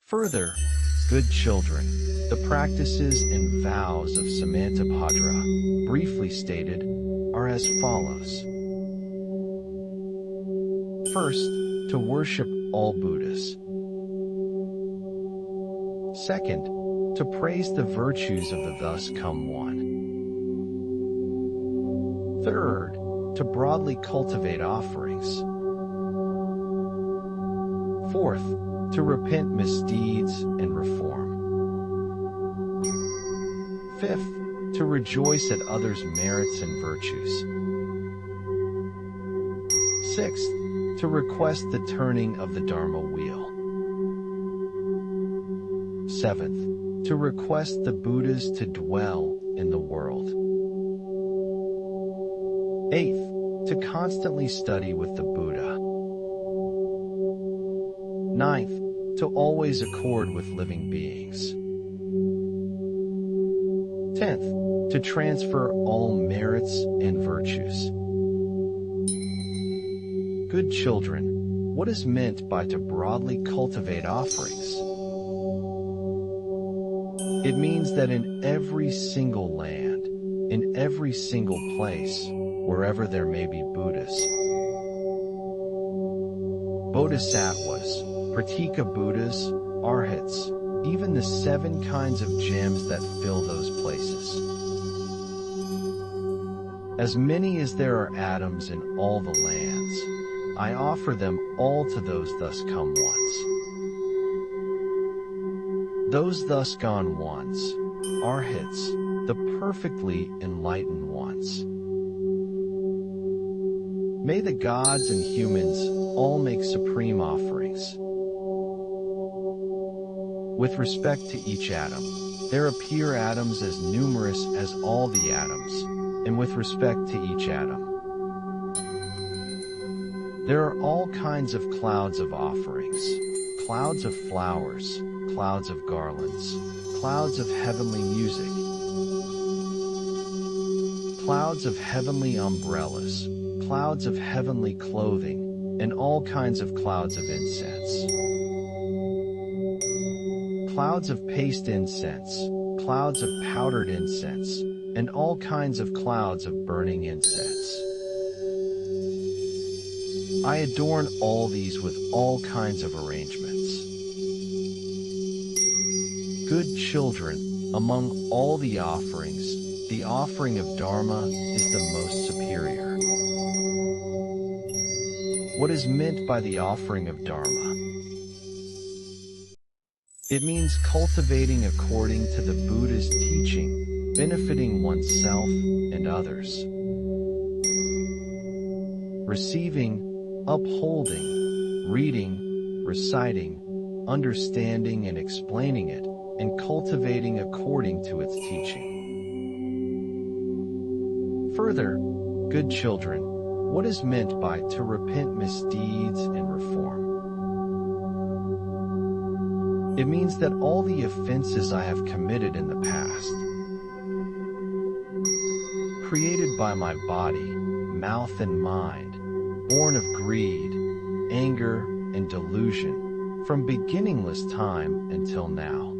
Further, good children, the practices and vows of Samantabhadra, briefly stated, are as follows. First, to worship all Buddhas. Second, to praise the virtues of the thus come one. Third, to broadly cultivate offerings. Fourth, to repent misdeeds and reform. Fifth, to rejoice at others' merits and virtues. Sixth, to request the turning of the Dharma wheel. Seventh, to request the Buddhas to dwell in the world. Eighth, to constantly study with the Buddha. Ninth, to always accord with living beings. 10th, to transfer all merits and virtues. Good children, what is meant by to broadly cultivate offerings? It means that in every single land, in every single place, wherever there may be Buddhas, Bodhisattvas, Pratika Buddhas, Arhats, even the 7 kinds of gems that fill those places. As many as there are atoms in all the lands, I offer them all to those thus come ones. Those thus gone ones, Arhats, the perfectly enlightened ones. May the gods and humans all make supreme offerings. With respect to each atom, there appear atoms as numerous as all the atoms, and with respect to each atom, there are all kinds of clouds of offerings, clouds of flowers, clouds of garlands, clouds of heavenly music, clouds of heavenly umbrellas, clouds of heavenly clothing, and all kinds of clouds of incense. Clouds of paste incense, clouds of powdered incense, and all kinds of clouds of burning incense. I adorn all these with all kinds of arrangements. Good children, among all the offerings, the offering of Dharma is the most superior. What is meant by the offering of Dharma? It means cultivating according to the Buddha's teaching, benefiting oneself and others. Receiving, upholding, reading, reciting, understanding and explaining it, and cultivating according to its teaching. Further, good children, what is meant by to repent misdeeds and reform? It means that all the offenses I have committed in the past, created by my body, mouth and mind, born of greed, anger, and delusion, from beginningless time until now.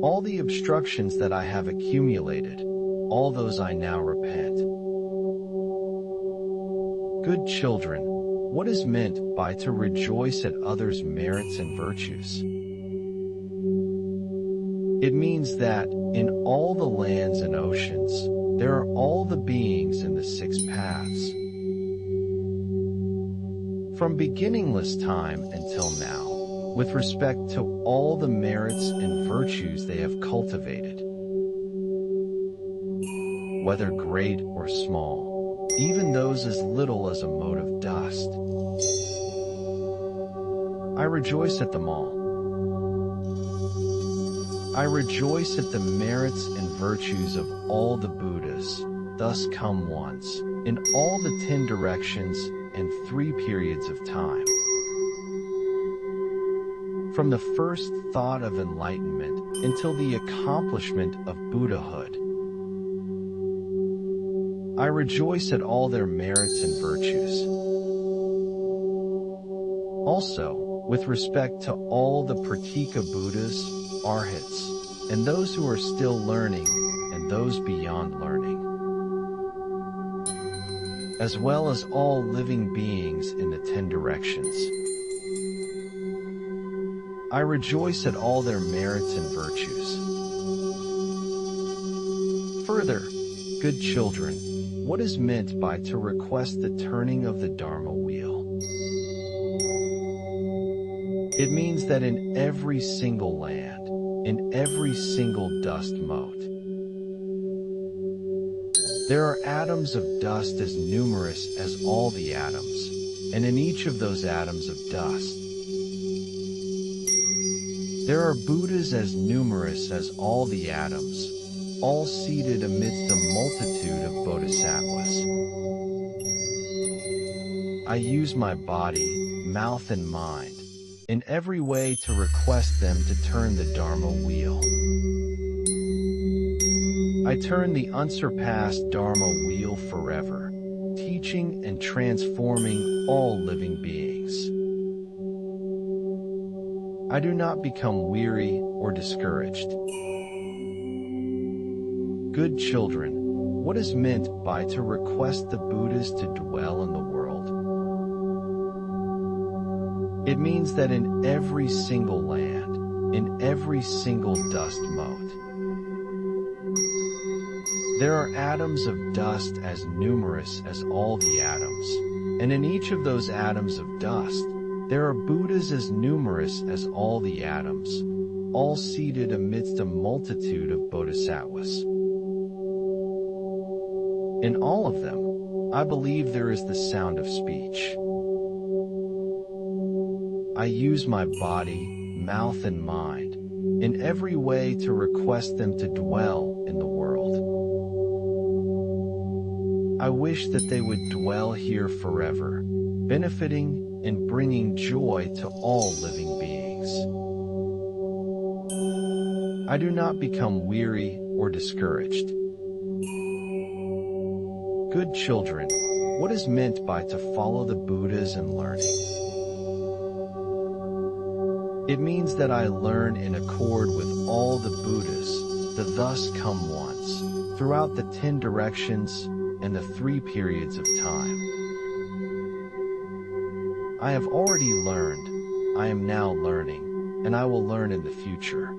All the obstructions that I have accumulated, all those I now repent. Good children, what is meant by to rejoice at others' merits and virtues? It means that, in all the lands and oceans, there are all the beings in the 6 paths. From beginningless time until now, with respect to all the merits and virtues they have cultivated, whether great or small, even those as little as a mote of dust. I rejoice at them all. I rejoice at the merits and virtues of all the Buddhas, thus come ones, in all the 10 directions and 3 periods of time. From the first thought of enlightenment until the accomplishment of Buddhahood. I rejoice at all their merits and virtues. Also, with respect to all the Pratika Buddhas, Arhats, and those who are still learning and those beyond learning, as well as all living beings in the 10 directions. I rejoice at all their merits and virtues. Further, good children, what is meant by to request the turning of the Dharma wheel? It means that in every single land, in every single dust mote, there are atoms of dust as numerous as all the atoms, and in each of those atoms of dust, there are Buddhas as numerous as all the atoms, all seated amidst a multitude of bodhisattvas. I use my body, mouth, and mind in every way to request them to turn the Dharma wheel. I turn the unsurpassed Dharma wheel forever, teaching and transforming all living beings. I do not become weary or discouraged. Good children, what is meant by to request the Buddhas to dwell in the world? It means that in every single land, in every single dust mote, there are atoms of dust as numerous as all the atoms, and in each of those atoms of dust, there are Buddhas as numerous as all the atoms, all seated amidst a multitude of bodhisattvas. In all of them, I believe there is the sound of speech. I use my body, mouth, and mind in every way to request them to dwell in the world. I wish that they would dwell here forever, benefiting and bringing joy to all living beings. I do not become weary or discouraged. Good children, what is meant by to follow the Buddhas and learning? It means that I learn in accord with all the Buddhas, the thus come ones, throughout the 10 directions and the 3 periods of time. I have already learned, I am now learning, and I will learn in the future.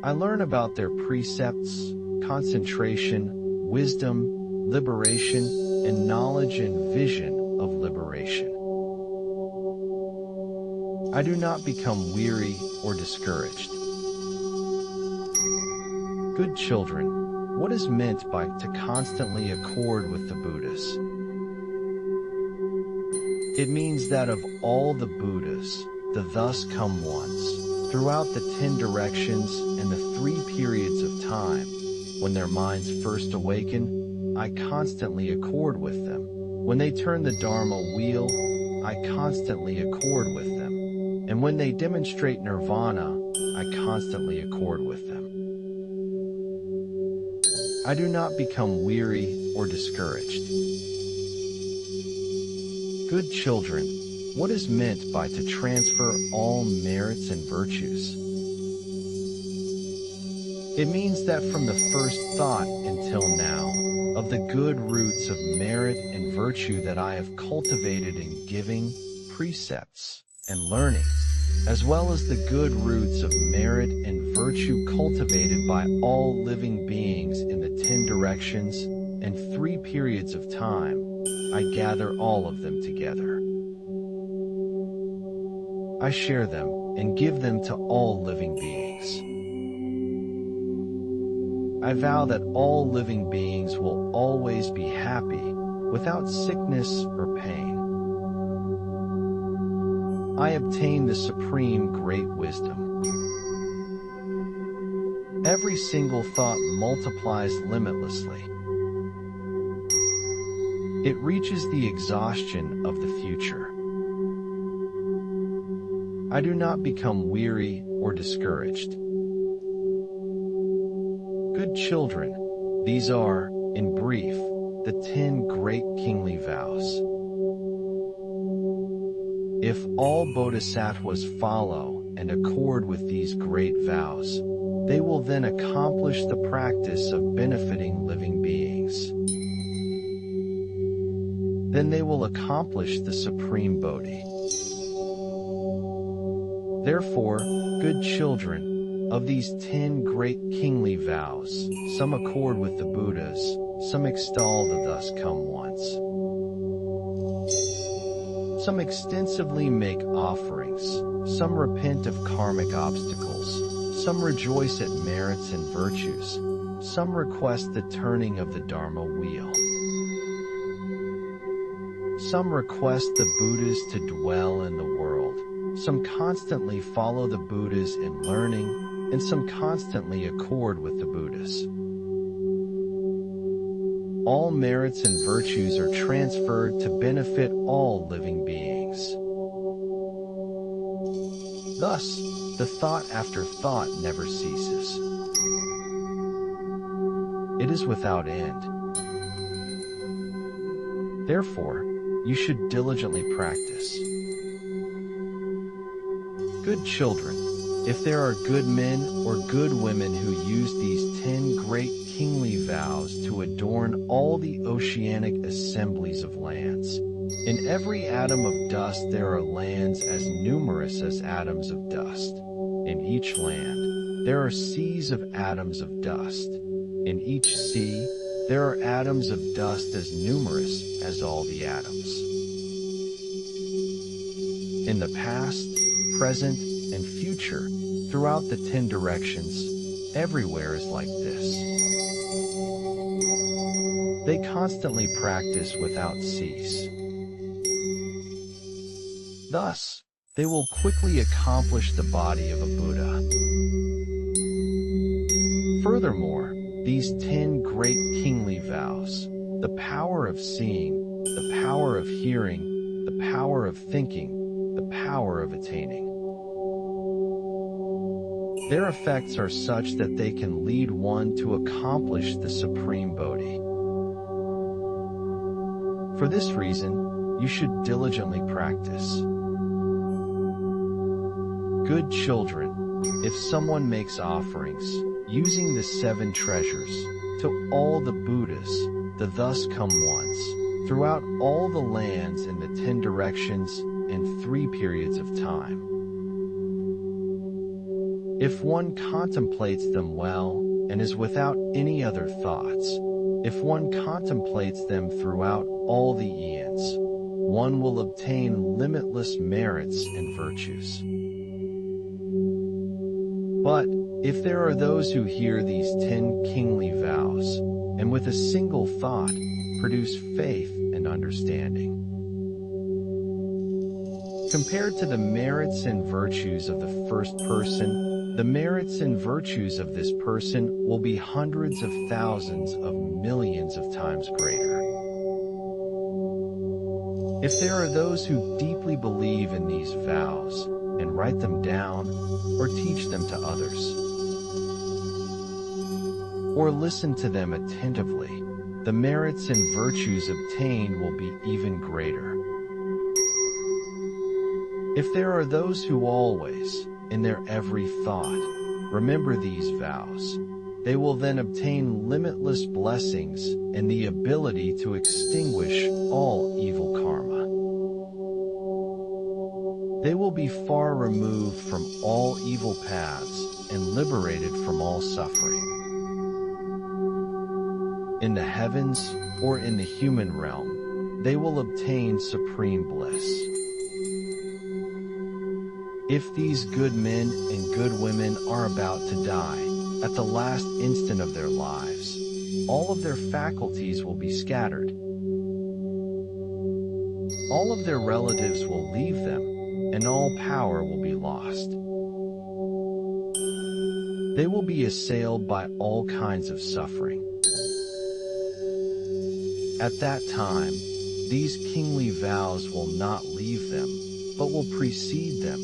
I learn about their precepts, concentration, wisdom, liberation, and knowledge and vision of liberation. I do not become weary or discouraged. Good children, what is meant by to constantly accord with the Buddhas? It means that of all the Buddhas, the thus come ones, throughout the 10 directions and the 3 periods of time, when their minds first awaken, I constantly accord with them. When they turn the Dharma wheel, I constantly accord with them. And when they demonstrate nirvana, I constantly accord with them. I do not become weary or discouraged. Good children, what is meant by to transfer all merits and virtues? It means that from the first thought until now, of the good roots of merit and virtue that I have cultivated in giving, precepts, and learning, as well as the good roots of merit and virtue cultivated by all living beings in the 10 directions and 3 periods of time, I gather all of them together. I share them and give them to all living beings. I vow that all living beings will always be happy without sickness or pain. I obtain the supreme great wisdom. Every single thought multiplies limitlessly. It reaches the exhaustion of the future. I do not become weary or discouraged. Good children, these are, in brief, the 10 great kingly vows. If all bodhisattvas follow and accord with these great vows, they will then accomplish the practice of benefiting living beings. Then they will accomplish the supreme Bodhi. Therefore, good children, of these 10 great kingly vows, some accord with the Buddhas, some extol the thus come once. Some extensively make offerings, some repent of karmic obstacles, some rejoice at merits and virtues, some request the turning of the Dharma wheel. Some request the Buddhas to dwell in the world, some constantly follow the Buddhas in learning, and some constantly accord with the Buddhas. All merits and virtues are transferred to benefit all living beings. Thus, the thought after thought never ceases. It is without end. Therefore, you should diligently practice. Good children, if there are good men or good women who use these 10 great kingly vows to adorn all the oceanic assemblies of lands, in every atom of dust there are lands as numerous as atoms of dust. In each land, there are seas of atoms of dust. In each sea, there are atoms of dust as numerous as all the atoms. In the past, present, and future, throughout the 10 directions, everywhere is like this. They constantly practice without cease. Thus, they will quickly accomplish the body of a Buddha. Furthermore, these 10 great kingly vows, the power of seeing, the power of hearing, the power of thinking, the power of attaining. Their effects are such that they can lead one to accomplish the supreme Bodhi. For this reason, you should diligently practice. Good children, if someone makes offerings, using the 7 treasures, to all the Buddhas, the thus come once, throughout all the lands in the 10 directions and 3 periods of time. If one contemplates them well and is without any other thoughts, if one contemplates them throughout all the eons, one will obtain limitless merits and virtues. But, if there are those who hear these 10 kingly vows, and with a single thought, produce faith and understanding. Compared to the merits and virtues of the first person, the merits and virtues of this person will be hundreds of thousands of millions of times greater. If there are those who deeply believe in these vows, and write them down, or teach them to others, or listen to them attentively, the merits and virtues obtained will be even greater. If there are those who always, in their every thought, remember these vows, they will then obtain limitless blessings and the ability to extinguish all evil karma. They will be far removed from all evil paths and liberated from all suffering. In the heavens or in the human realm, they will obtain supreme bliss. If these good men and good women are about to die, at the last instant of their lives, all of their faculties will be scattered. All of their relatives will leave them, and all power will be lost. They will be assailed by all kinds of suffering. At that time, these kingly vows will not leave them, but will precede them,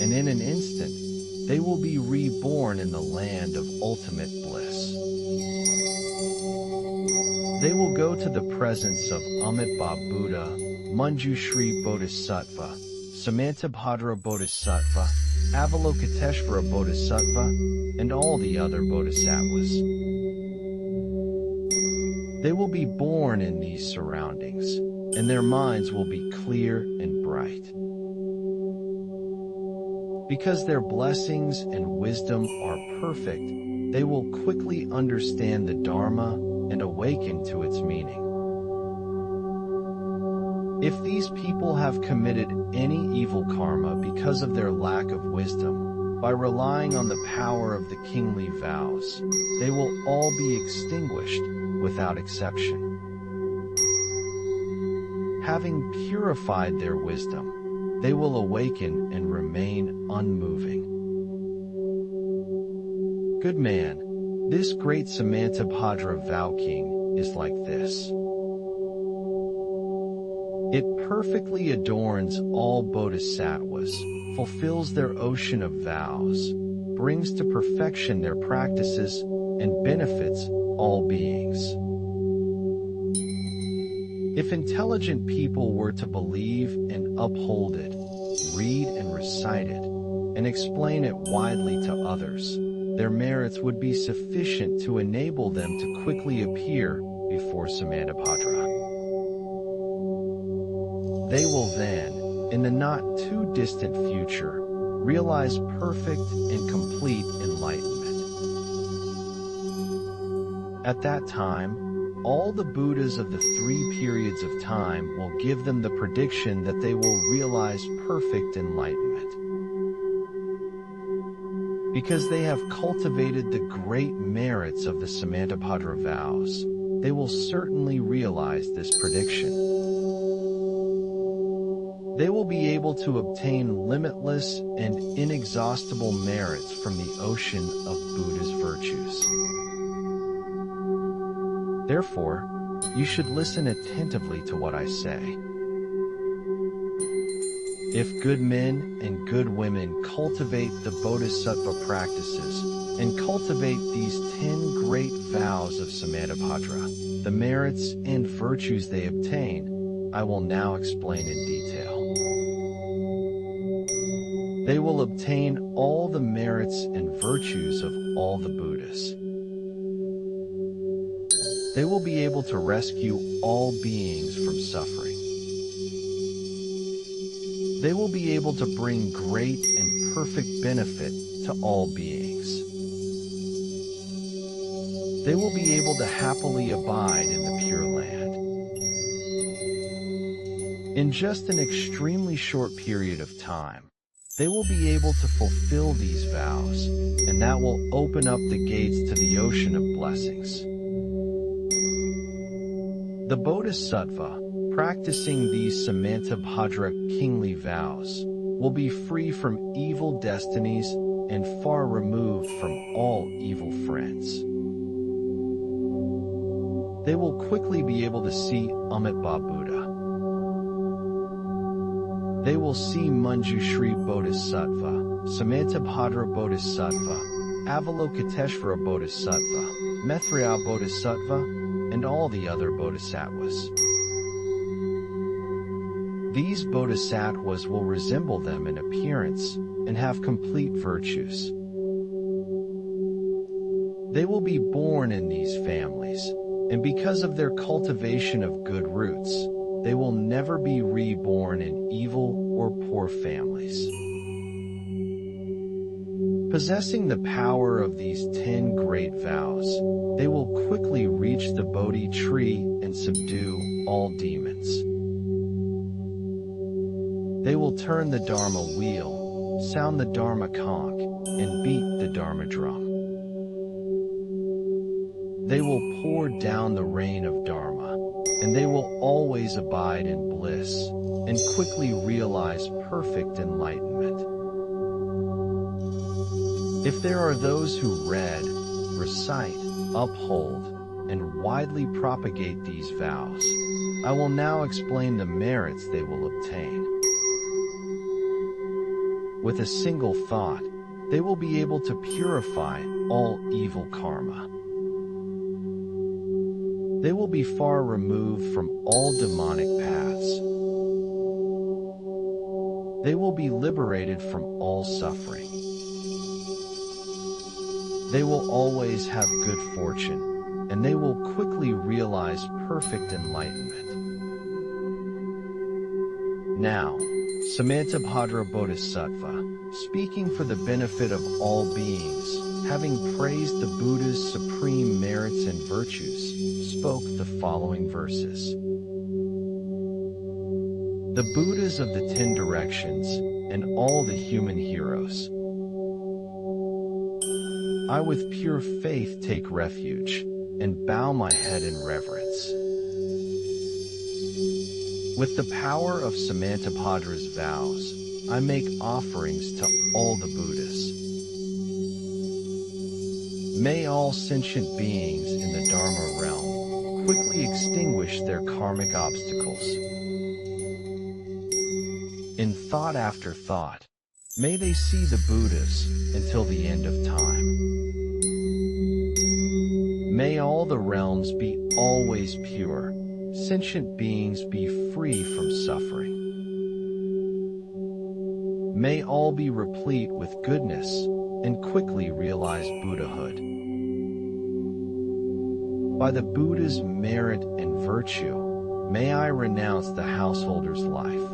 and in an instant, they will be reborn in the land of ultimate bliss. They will go to the presence of Amitabha Buddha, Manjushri Bodhisattva, Samantabhadra Bodhisattva, Avalokiteshvara Bodhisattva, and all the other bodhisattvas. They will be born in these surroundings, and their minds will be clear and bright. Because their blessings and wisdom are perfect, they will quickly understand the Dharma and awaken to its meaning. If these people have committed any evil karma because of their lack of wisdom, by relying on the power of the kingly vows, they will all be extinguished without exception. Having purified their wisdom, they will awaken and remain unmoving. Good man, this great Samantabhadra vow king is like this. It perfectly adorns all bodhisattvas, fulfills their ocean of vows, brings to perfection their practices, and benefits all beings. If intelligent people were to believe and uphold it, read and recite it, and explain it widely to others, their merits would be sufficient to enable them to quickly appear before Samantabhadra. They will then, in the not-too-distant future, realize perfect and complete enlightenment. At that time, all the Buddhas of the 3 periods of time will give them the prediction that they will realize perfect enlightenment. Because they have cultivated the great merits of the Samantabhadra vows, they will certainly realize this prediction. They will be able to obtain limitless and inexhaustible merits from the ocean of Buddha's virtues. Therefore, you should listen attentively to what I say. If good men and good women cultivate the Bodhisattva practices and cultivate these 10 great vows of Samantabhadra, the merits and virtues they obtain, I will now explain in detail. They will obtain all the merits and virtues of all the Buddhas. They will be able to rescue all beings from suffering. They will be able to bring great and perfect benefit to all beings. They will be able to happily abide in the Pure Land. In just an extremely short period of time, they will be able to fulfill these vows, and that will open up the gates to the ocean of blessings. The Bodhisattva, practicing these Samantabhadra kingly vows, will be free from evil destinies and far removed from all evil friends. They will quickly be able to see Amitabha Buddha. They will see Manjushri Bodhisattva, Samantabhadra Bodhisattva, Avalokiteshvara Bodhisattva, Maitreya Bodhisattva, and all the other bodhisattvas. These bodhisattvas will resemble them in appearance and have complete virtues. They will be born in these families, and because of their cultivation of good roots, they will never be reborn in evil or poor families. Possessing the power of these 10 great vows, they will quickly reach the Bodhi tree and subdue all demons. They will turn the Dharma wheel, sound the Dharma conch, and beat the Dharma drum. They will pour down the rain of Dharma, and they will always abide in bliss, and quickly realize perfect enlightenment. If there are those who read, recite, uphold, and widely propagate these vows, I will now explain the merits they will obtain. With a single thought, they will be able to purify all evil karma. They will be far removed from all demonic paths. They will be liberated from all suffering. They will always have good fortune, and they will quickly realize perfect enlightenment. Now, Samantabhadra Bodhisattva, speaking for the benefit of all beings, having praised the Buddha's supreme merits and virtues, spoke the following verses. The Buddhas of the 10 directions, and all the human heroes. I with pure faith take refuge, and bow my head in reverence. With the power of Samantabhadra's vows, I make offerings to all the Buddhas. May all sentient beings in the Dharma realm quickly extinguish their karmic obstacles. In thought after thought, may they see the Buddhas until the end of time. May all the realms be always pure, sentient beings be free from suffering. May all be replete with goodness and quickly realize Buddhahood. By the Buddha's merit and virtue, may I renounce the householder's life.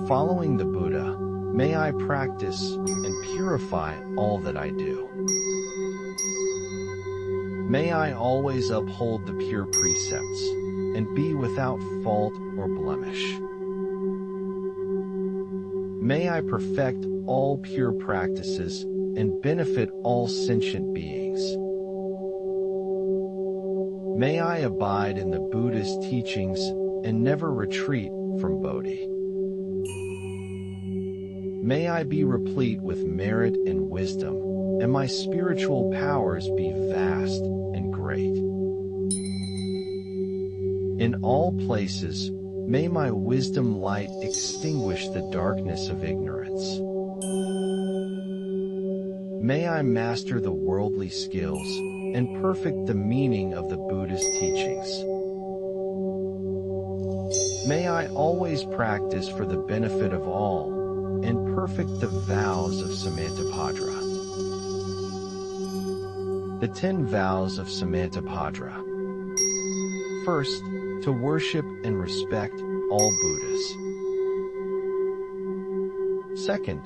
Following the Buddha, may I practice and purify all that I do. May I always uphold the pure precepts and be without fault or blemish. May I perfect all pure practices and benefit all sentient beings. May I abide in the Buddha's teachings and never retreat from Bodhi. May I be replete with merit and wisdom, and my spiritual powers be vast and great. In all places, may my wisdom light extinguish the darkness of ignorance. May I master the worldly skills and perfect the meaning of the Buddha's teachings. May I always practice for the benefit of all and perfect the vows of Samantabhadra. The 10 vows of Samantabhadra. First, to worship and respect all Buddhas. Second,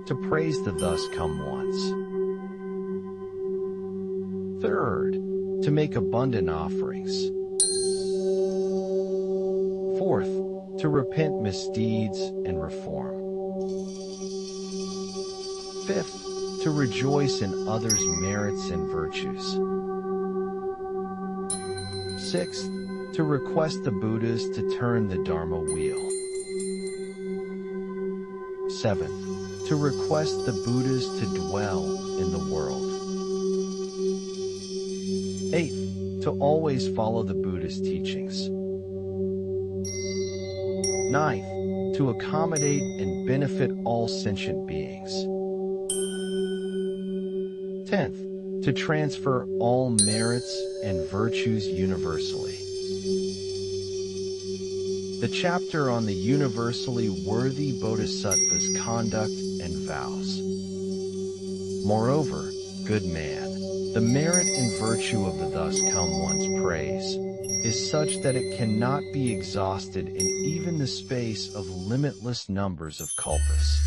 to praise the thus come ones. Third, to make abundant offerings. Fourth, to repent misdeeds and reform. Fifth, to rejoice in others' merits and virtues. Sixth, to request the Buddhas to turn the Dharma wheel. Seventh, to request the Buddhas to dwell in the world. Eighth, to always follow the Buddha's teachings. Ninth, to accommodate and benefit all sentient beings. 10th, to transfer all merits and virtues universally. The chapter on the universally worthy Bodhisattva's conduct and vows. Moreover, good man, the merit and virtue of the thus come one's praise is such that it cannot be exhausted in even the space of limitless numbers of kalpas.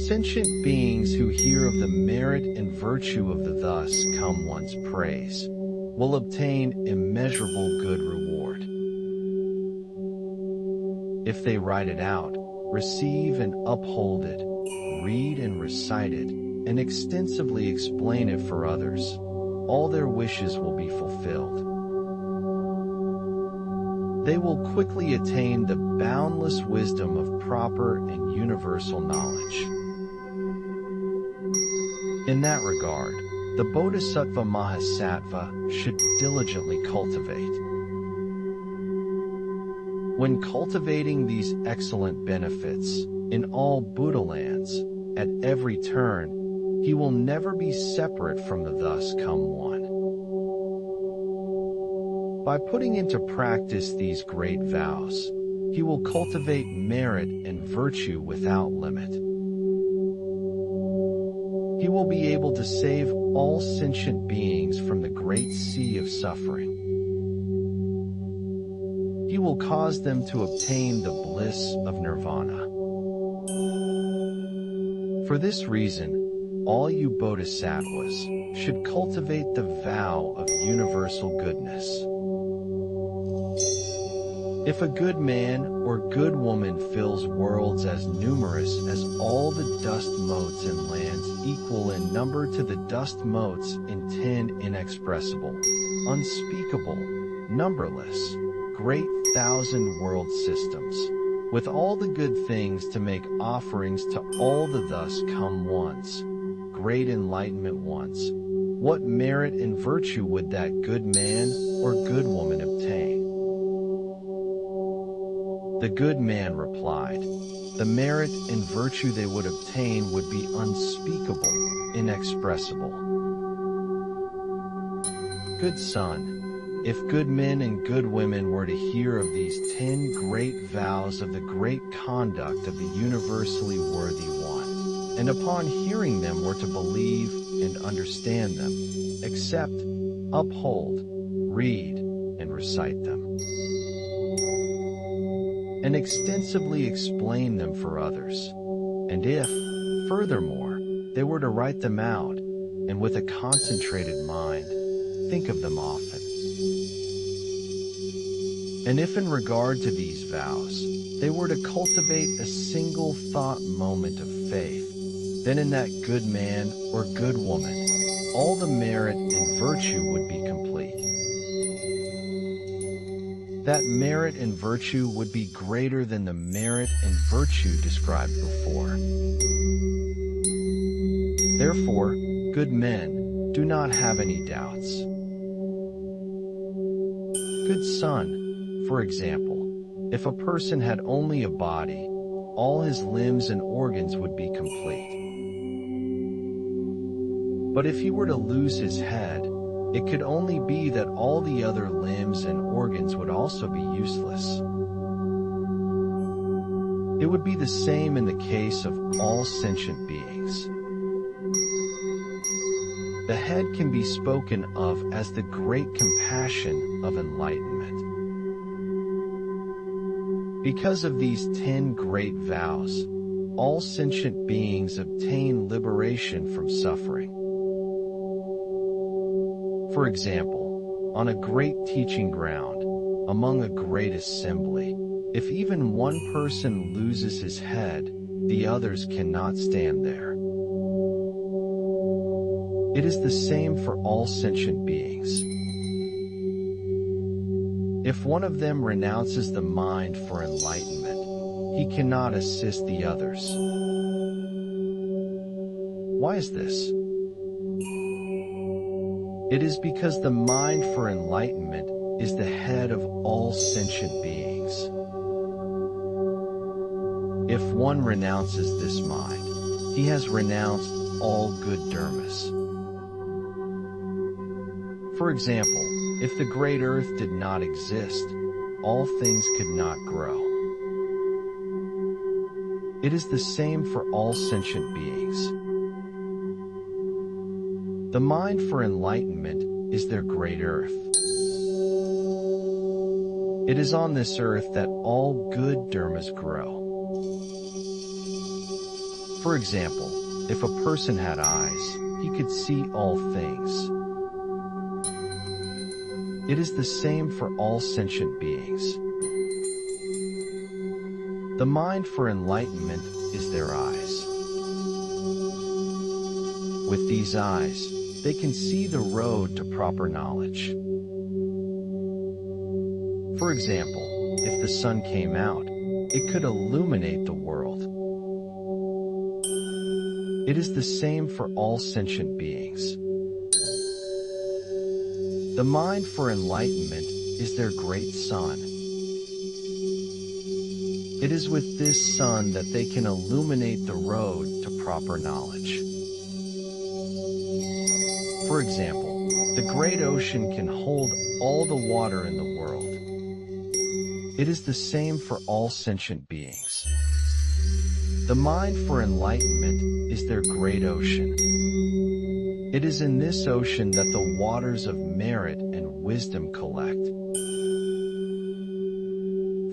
Sentient beings who hear of the merit and virtue of the thus come one's praise will obtain immeasurable good reward. If they write it out, receive and uphold it, read and recite it, and extensively explain it for others, all their wishes will be fulfilled. They will quickly attain the boundless wisdom of proper and universal knowledge. In that regard, the Bodhisattva Mahasattva should diligently cultivate. When cultivating these excellent benefits in all Buddha lands, at every turn, he will never be separate from the thus come one. By putting into practice these great vows, he will cultivate merit and virtue without limit. He will be able to save all sentient beings from the great sea of suffering. He will cause them to obtain the bliss of nirvana. For this reason, all you bodhisattvas should cultivate the vow of universal goodness. If a good man or good woman fills worlds as numerous as all the dust motes in lands equal in number to the dust motes in 10 inexpressible, unspeakable, numberless, great thousand world systems, with all the good things to make offerings to all the thus come ones, great enlightenment ones, what merit and virtue would that good man or good woman obtain? The good man replied, the merit and virtue they would obtain would be unspeakable, inexpressible. Good son, if good men and good women were to hear of these 10 great vows of the great conduct of the universally worthy one, and upon hearing them were to believe and understand them, accept, uphold, read, and recite them, and extensively explain them for others, and if, furthermore, they were to write them out, and with a concentrated mind, think of them often. And if in regard to these vows, they were to cultivate a single thought moment of faith, then in that good man or good woman, all the merit and virtue would be complete. That merit and virtue would be greater than the merit and virtue described before. Therefore, good men, do not have any doubts. Good son, for example, if a person had only a body, all his limbs and organs would be complete. But if he were to lose his head, it could only be that all the other limbs and organs would also be useless. It would be the same in the case of all sentient beings. The head can be spoken of as the great compassion of enlightenment. Because of these 10 great vows, all sentient beings obtain liberation from suffering. For example, on a great teaching ground, among a great assembly, if even one person loses his head, the others cannot stand there. It is the same for all sentient beings. If one of them renounces the mind for enlightenment, he cannot assist the others. Why is this? It is because the mind for enlightenment is the head of all sentient beings. If one renounces this mind, he has renounced all good dharmas. For example, if the great earth did not exist, all things could not grow. It is the same for all sentient beings. The mind for enlightenment is their great earth. It is on this earth that all good dharmas grow. For example, if a person had eyes, he could see all things. It is the same for all sentient beings. The mind for enlightenment is their eyes. With these eyes, they can see the road to proper knowledge. For example, if the sun came out, it could illuminate the world. It is the same for all sentient beings. The mind for enlightenment is their great sun. It is with this sun that they can illuminate the road to proper knowledge. For example, The great ocean can hold all the water in the world. It is the same for all sentient beings. The mind for enlightenment is their great ocean. It is in this ocean that the waters of merit and wisdom collect.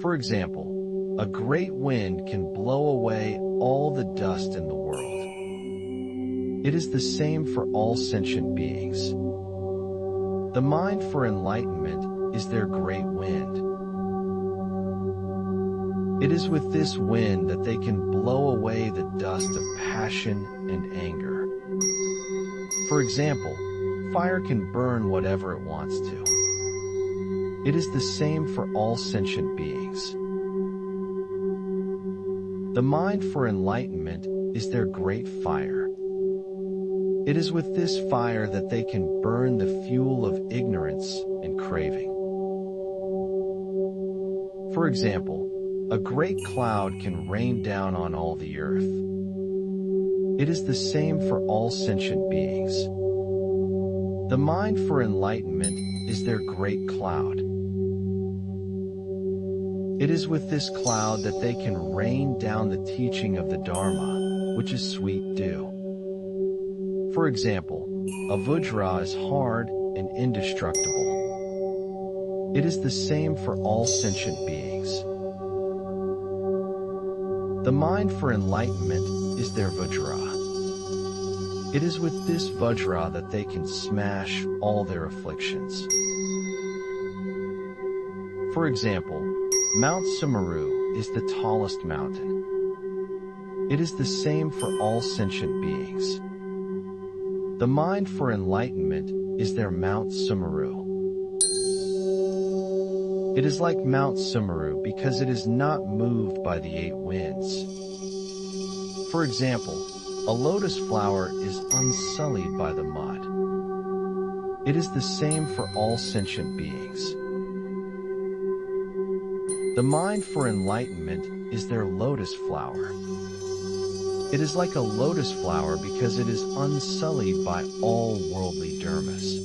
For example, a great wind can blow away all the dust in the world. It is the same for all sentient beings. The mind for enlightenment is their great wind. It is with this wind that they can blow away the dust of passion and anger. For example, fire can burn whatever it wants to. It is the same for all sentient beings. The mind for enlightenment is their great fire. It is with this fire that they can burn the fuel of ignorance and craving. For example, a great cloud can rain down on all the earth. It is the same for all sentient beings. The mind for enlightenment is their great cloud. It is with this cloud that they can rain down the teaching of the Dharma, which is sweet dew. For example, a vajra is hard and indestructible. It is the same for all sentient beings. The mind for enlightenment is their vajra. It is with this vajra that they can smash all their afflictions. For example, Mount Sumeru is the tallest mountain. It is the same for all sentient beings. The mind for enlightenment is their Mount Sumeru. It is like Mount Sumeru because it is not moved by the 8 winds. For example, a lotus flower is unsullied by the mud. It is the same for all sentient beings. The mind for enlightenment is their lotus flower. It is like a lotus flower because it is unsullied by all worldly dharmas.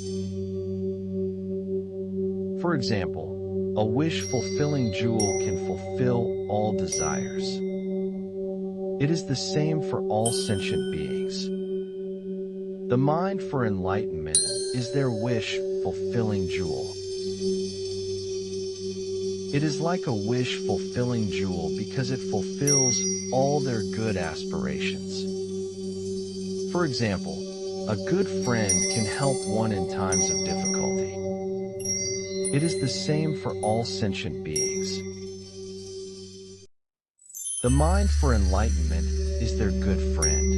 For example, a wish-fulfilling jewel can fulfill all desires. It is the same for all sentient beings. The mind for enlightenment is their wish-fulfilling jewel. It is like a wish-fulfilling jewel because it fulfills all their good aspirations. For example, a good friend can help one in times of difficulty. It is the same for all sentient beings. The mind for enlightenment is their good friend.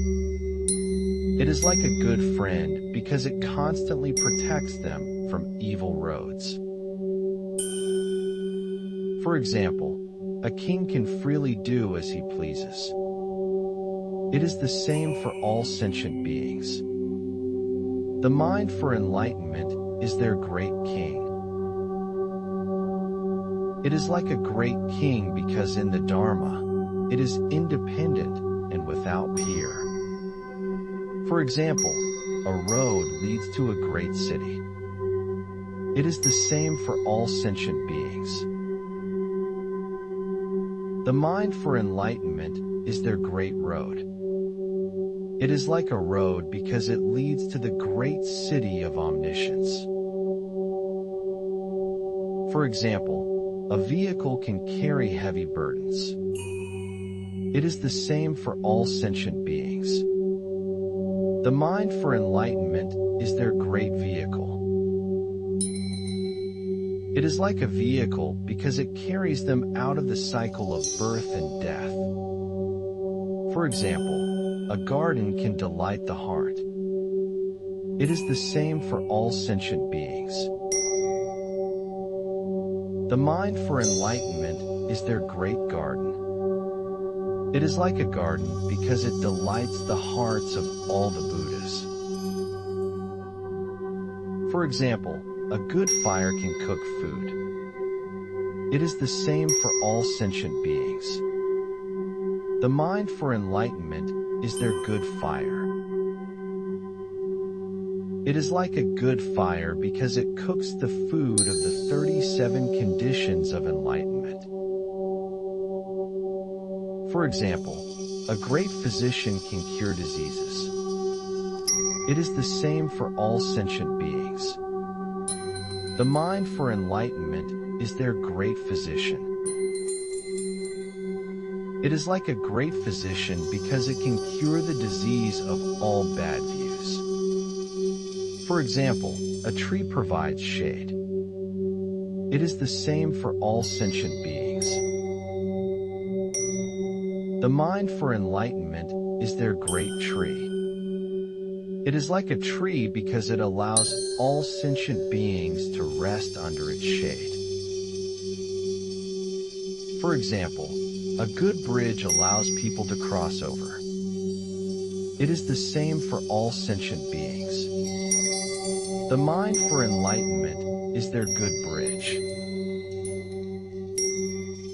It is like a good friend because it constantly protects them from evil roads. For example, a king can freely do as he pleases. It is the same for all sentient beings. The mind for enlightenment is their great king. It is like a great king because in the Dharma, it is independent and without peer. For example, a road leads to a great city. It is the same for all sentient beings. The mind for enlightenment is their great road. It is like a road because it leads to the great city of omniscience. For example, a vehicle can carry heavy burdens. It is the same for all sentient beings. The mind for enlightenment is their great vehicle. It is like a vehicle because it carries them out of the cycle of birth and death. For example, a garden can delight the heart. It is the same for all sentient beings. The mind for enlightenment is their great garden. It is like a garden because it delights the hearts of all the Buddhas. For example, a good fire can cook food. It is the same for all sentient beings. The mind for enlightenment is their good fire. It is like a good fire because it cooks the food of the 37 conditions of enlightenment. For example, a great physician can cure diseases. It is the same for all sentient beings. The mind for enlightenment is their great physician. It is like a great physician because it can cure the disease of all bad views. For example, a tree provides shade. It is the same for all sentient beings. The mind for enlightenment is their great tree. It is like a tree because it allows all sentient beings to rest under its shade. For example, a good bridge allows people to cross over. It is the same for all sentient beings. The mind for enlightenment is their good bridge.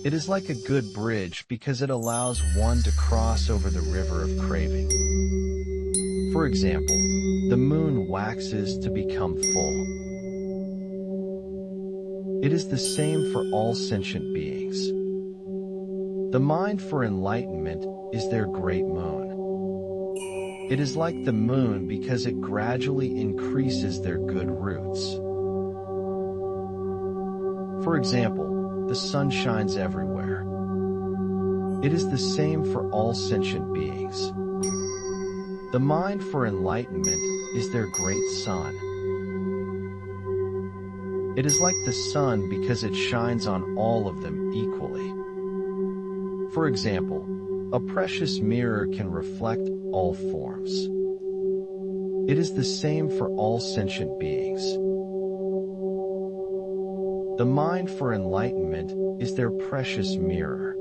It is like a good bridge because it allows one to cross over the river of craving. For example, the moon waxes to become full. It is the same for all sentient beings. The mind for enlightenment is their great moon. It is like the moon because it gradually increases their good roots. For example, the sun shines everywhere. It is the same for all sentient beings. The mind for enlightenment is their great sun. It is like the sun because it shines on all of them equally. For example, a precious mirror can reflect all forms. It is the same for all sentient beings. The mind for enlightenment is their precious mirror.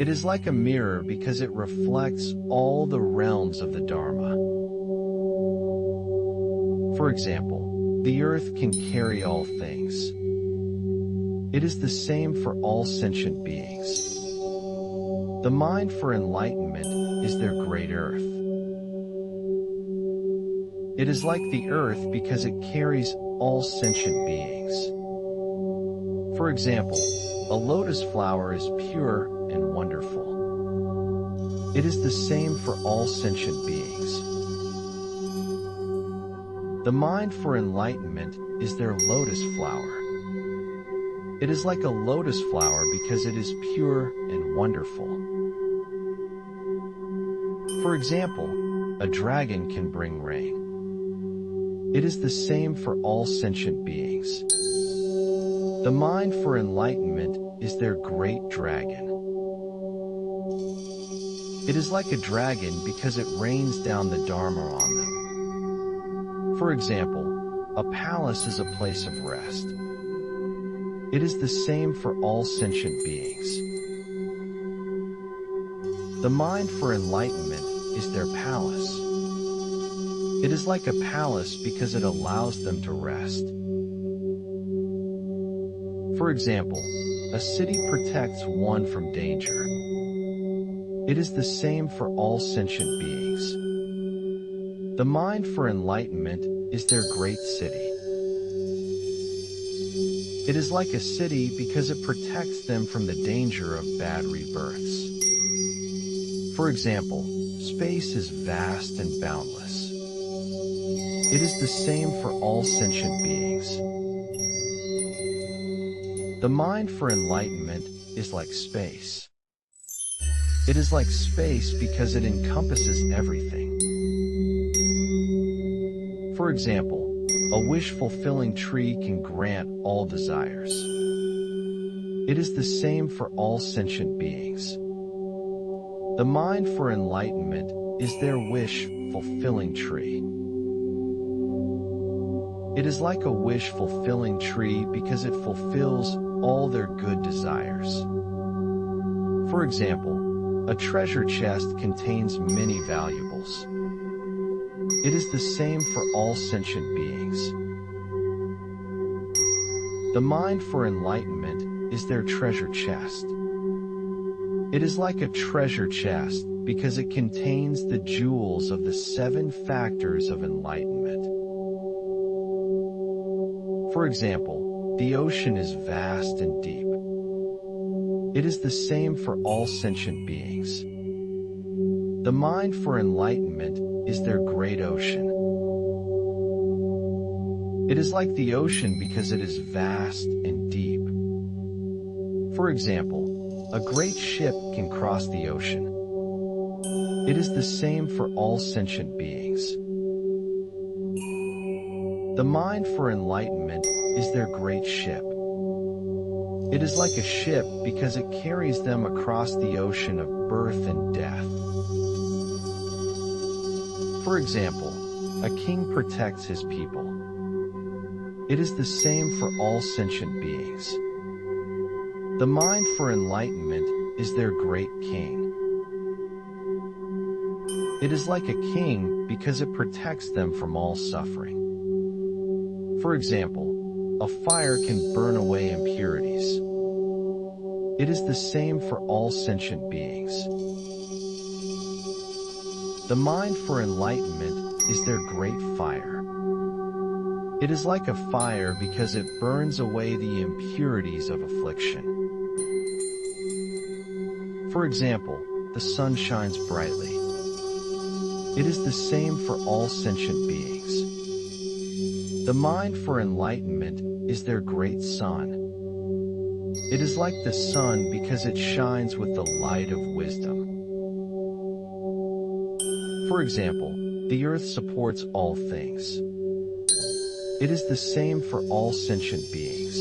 It is like a mirror because it reflects all the realms of the Dharma. For example, the earth can carry all things. It is the same for all sentient beings. The mind for enlightenment is their great earth. It is like the earth because it carries all sentient beings. For example, a lotus flower is pure and wonderful. It is the same for all sentient beings. The mind for enlightenment is their lotus flower. It is like a lotus flower because it is pure and wonderful. For example, a dragon can bring rain. It is the same for all sentient beings. The mind for enlightenment is their great dragon. It is like a dragon because it rains down the Dharma on them. For example, a palace is a place of rest. It is the same for all sentient beings. The mind for enlightenment is their palace. It is like a palace because it allows them to rest. For example, a city protects one from danger. It is the same for all sentient beings. The mind for enlightenment is their great city. It is like a city because it protects them from the danger of bad rebirths. For example, space is vast and boundless. It is the same for all sentient beings. The mind for enlightenment is like space. It is like space because it encompasses everything. For example, a wish-fulfilling tree can grant all desires. It is the same for all sentient beings. The mind for enlightenment is their wish-fulfilling tree. It is like a wish-fulfilling tree because it fulfills all their good desires. For example, a treasure chest contains many valuables. It is the same for all sentient beings. The mind for enlightenment is their treasure chest. It is like a treasure chest because it contains the jewels of the 7 factors of enlightenment. For example, the ocean is vast and deep. It is the same for all sentient beings. The mind for enlightenment is their great ocean. It is like the ocean because it is vast and deep. For example, a great ship can cross the ocean. It is the same for all sentient beings. The mind for enlightenment is their great ship. It is like a ship because it carries them across the ocean of birth and death. For example, a king protects his people. It is the same for all sentient beings. The mind for enlightenment is their great king. It is like a king because it protects them from all suffering. For example, a fire can burn away impurities. It is the same for all sentient beings. The mind for enlightenment is their great fire. It is like a fire because it burns away the impurities of affliction. For example, the sun shines brightly. It is the same for all sentient beings. The mind for enlightenment is their great sun. It is like the sun because it shines with the light of wisdom. For example, the earth supports all things. It is the same for all sentient beings.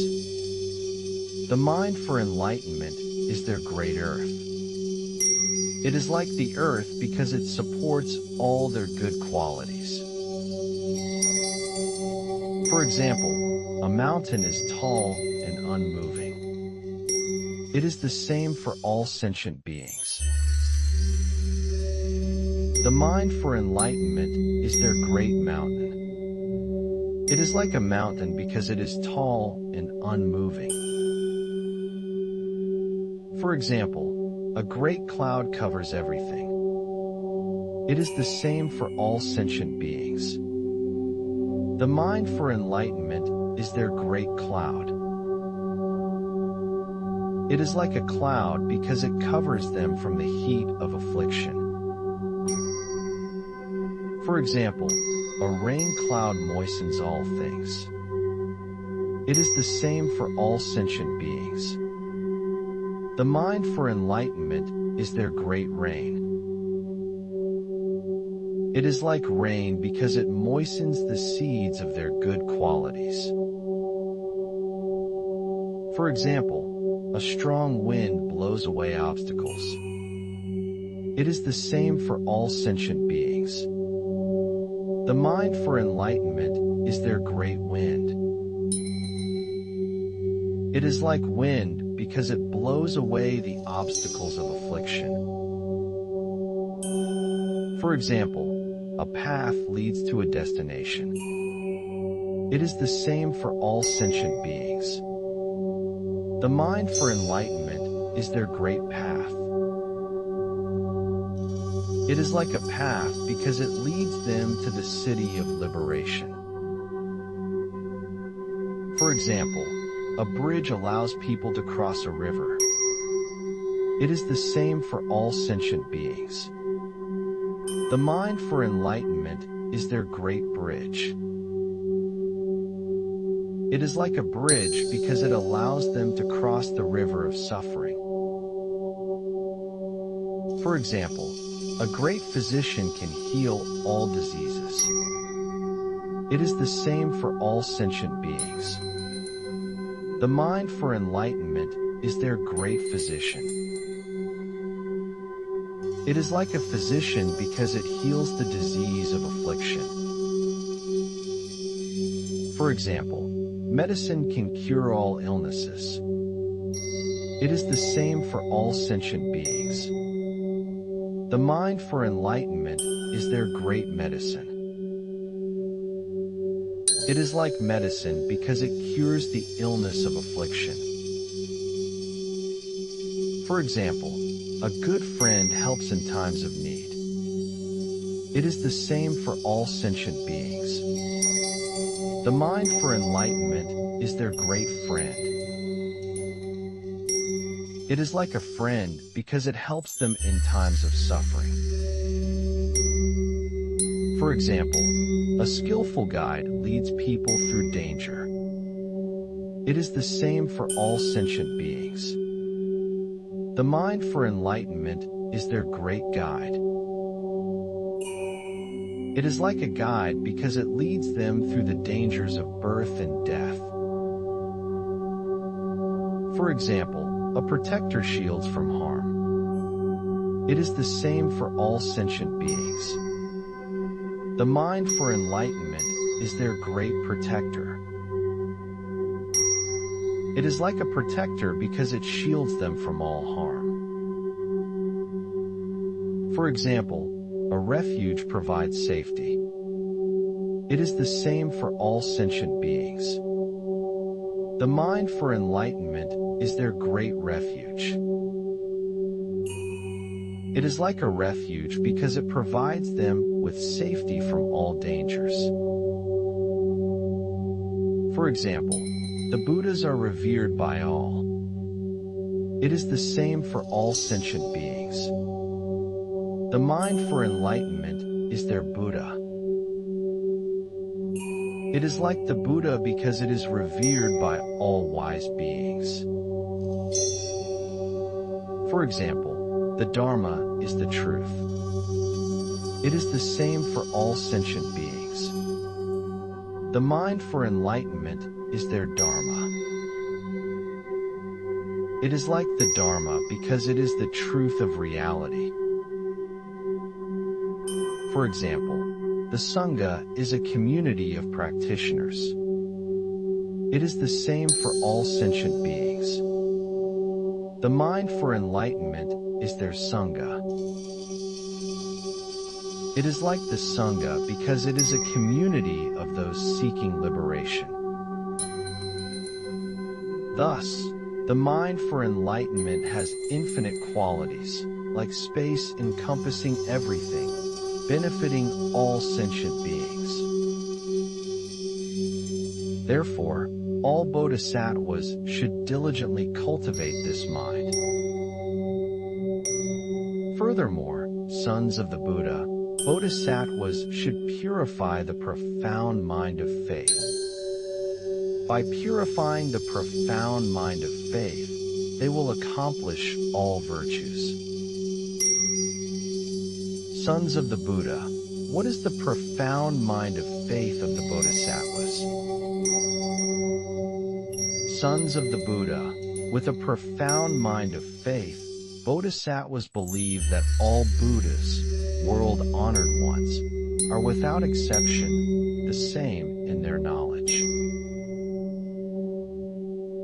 The mind for enlightenment is their great earth. It is like the earth because it supports all their good qualities. For example, a mountain is tall and unmoving. It is the same for all sentient beings. The mind for enlightenment is their great mountain. It is like a mountain because it is tall and unmoving. For example, a great cloud covers everything. It is the same for all sentient beings. The mind for enlightenment is their great cloud. It is like a cloud because it covers them from the heat of affliction. For example, a rain cloud moistens all things. It is the same for all sentient beings. The mind for enlightenment is their great rain. It is like rain because it moistens the seeds of their good qualities. For example, a strong wind blows away obstacles. It is the same for all sentient beings. The mind for enlightenment is their great wind. It is like wind because it blows away the obstacles of affliction. For example, a path leads to a destination. It is the same for all sentient beings. The mind for enlightenment is their great path. It is like a path because it leads them to the city of liberation. For example, a bridge allows people to cross a river. It is the same for all sentient beings. The mind for enlightenment is their great bridge. It is like a bridge because it allows them to cross the river of suffering. For example, a great physician can heal all diseases. It is the same for all sentient beings. The mind for enlightenment is their great physician. It is like a physician because it heals the disease of affliction. For example, medicine can cure all illnesses. It is the same for all sentient beings. The mind for enlightenment is their great medicine. It is like medicine because it cures the illness of affliction. For example, A good friend helps in times of need. It is the same for all sentient beings. The mind for enlightenment is their great friend. It is like a friend because it helps them in times of suffering. For example, a skillful guide leads people through danger. It is the same for all sentient beings. The mind for enlightenment is their great guide. It is like a guide because it leads them through the dangers of birth and death. For example, a protector shields from harm. It is the same for all sentient beings. The mind for enlightenment is their great protector. It is like a protector because it shields them from all harm. For example, a refuge provides safety. It is the same for all sentient beings. The mind for enlightenment is their great refuge. It is like a refuge because it provides them with safety from all dangers. For example, the Buddhas are revered by all. It is the same for all sentient beings. The mind for enlightenment is their Buddha. It is like the Buddha because it is revered by all wise beings. For example, the Dharma is the truth. It is the same for all sentient beings. The mind for enlightenment is their Dharma. It is like the Dharma because it is the truth of reality. For example, the Sangha is a community of practitioners. It is the same for all sentient beings. The mind for enlightenment is their Sangha. It is like the Sangha because it is a community of those seeking liberation. Thus, the mind for enlightenment has infinite qualities, like space encompassing everything, benefiting all sentient beings. Therefore, all bodhisattvas should diligently cultivate this mind. Furthermore, sons of the Buddha, bodhisattvas should purify the profound mind of faith. By purifying the profound mind of faith, they will accomplish all virtues. Sons of the Buddha, what is the profound mind of faith of the bodhisattvas? Sons of the Buddha, with a profound mind of faith, bodhisattvas believe that all Buddhas, world-honored ones, are without exception the same in their knowledge.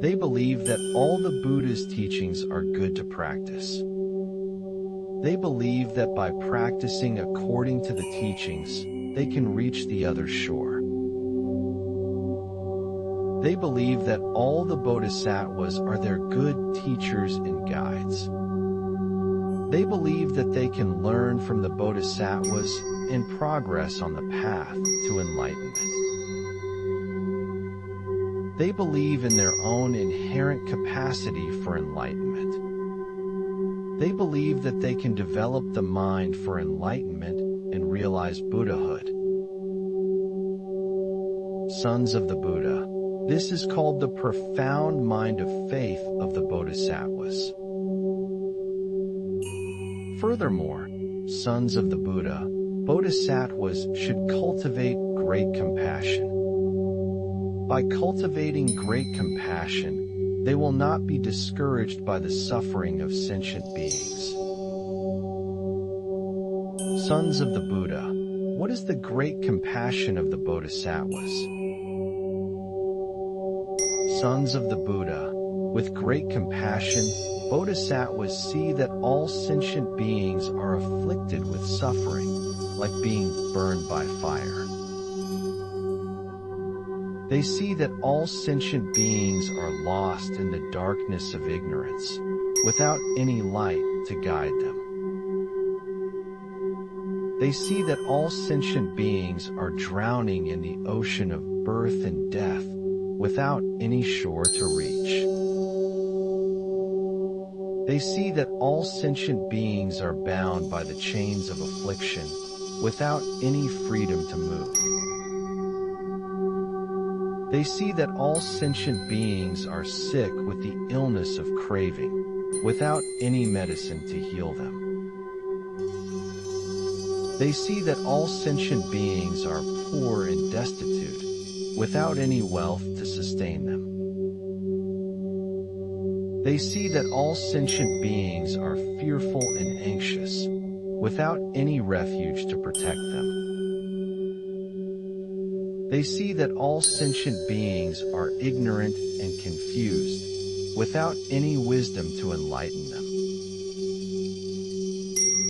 They believe that all the Buddha's teachings are good to practice. They believe that by practicing according to the teachings, they can reach the other shore. They believe that all the bodhisattvas are their good teachers and guides. They believe that they can learn from the bodhisattvas and progress on the path to enlightenment. They believe in their own inherent capacity for enlightenment. They believe that they can develop the mind for enlightenment and realize Buddhahood. Sons of the Buddha, this is called the profound mind of faith of the bodhisattvas. Furthermore, sons of the Buddha, bodhisattvas should cultivate great compassion. By cultivating great compassion, they will not be discouraged by the suffering of sentient beings. Sons of the Buddha, what is the great compassion of the bodhisattvas? Sons of the Buddha, with great compassion, bodhisattvas see that all sentient beings are afflicted with suffering, like being burned by fire. They see that all sentient beings are lost in the darkness of ignorance, without any light to guide them. They see that all sentient beings are drowning in the ocean of birth and death without any shore to reach. They see that all sentient beings are bound by the chains of affliction without any freedom to move. They see that all sentient beings are sick with the illness of craving without any medicine to heal them. They see that all sentient beings are poor and destitute without any wealth to sustain them. They see that all sentient beings are fearful and anxious, without any refuge to protect them. They see that all sentient beings are ignorant and confused, without any wisdom to enlighten them.